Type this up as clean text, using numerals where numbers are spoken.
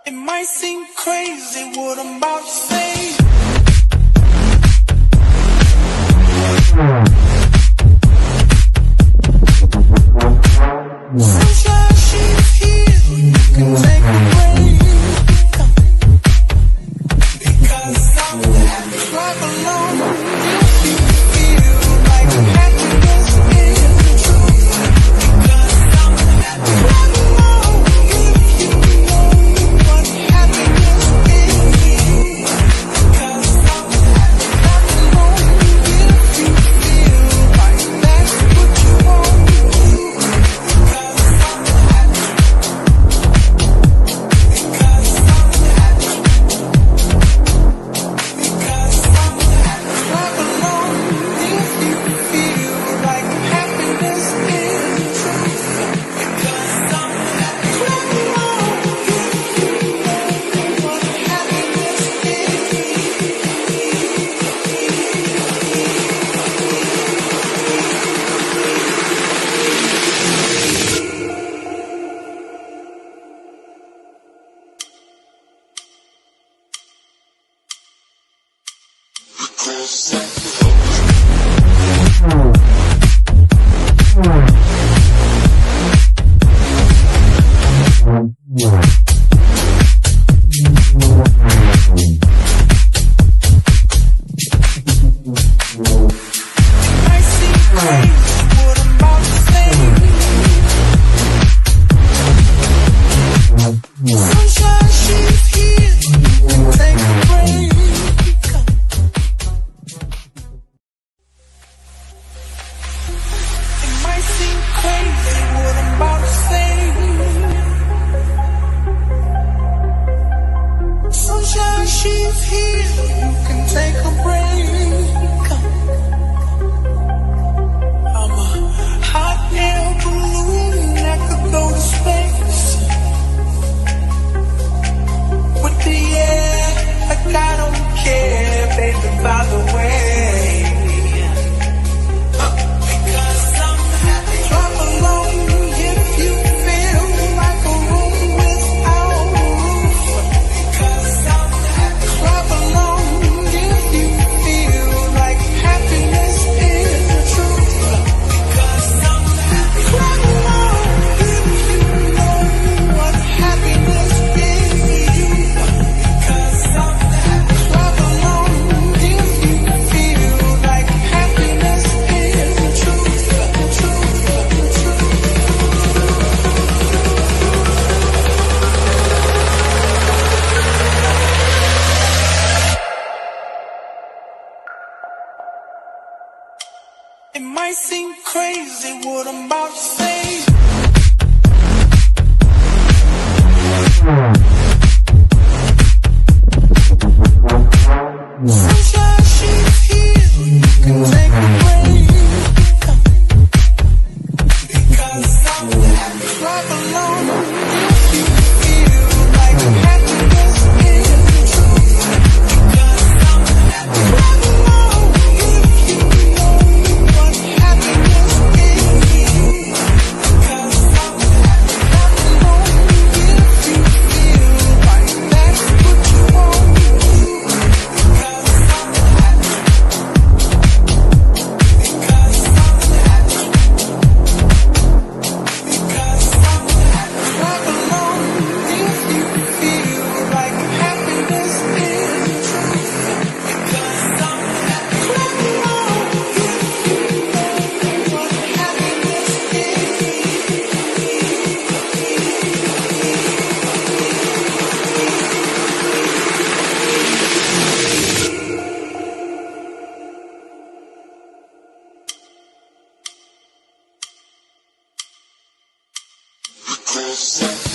It might seem crazy what I'm about to say. Sunshine, she's here. You can take a break. Because I'm happy. Drive along if you feel like happiness is the truth. Because I'm happy. Drive along if you know what happiness is to you. Because I'm happy. Drive along if you feel like that's what you want to do. Because I'm happy. Because I'm happy. Because I'm happy. Drive along if you feel like happiness is the truth. Because I'm happy. Drive along if you know what happiness is to you. I see crazy what I'm about to say. Sunshine, she's here. You can take a break. It might seem crazy what I'm about to say. Sunshine, she's here. You can take a break. I'm a hot air balloon that could go to space. With the air, like I don't care, baby, by the way. Because I'm happy. Drop along if you feel like a room without a roof. Because I'm happy. Drop along if you feel like happiness is the truth. Because I'm happy. Drop along if you know what happiness is to you. Because I'm happy. Drop along if you feel like happiness is the truth. The truth, the truth. It might seem crazy what I'm about to say. Sunshine, she's here. You can take a break. Because I'm happy. Drive along if you feel like happiness is the truth. Because I'm happy. Drive along if you know what happiness is to you. Because I'm happy. Drive along if you feel like that's what you want to do. Because I'm happy. Yes.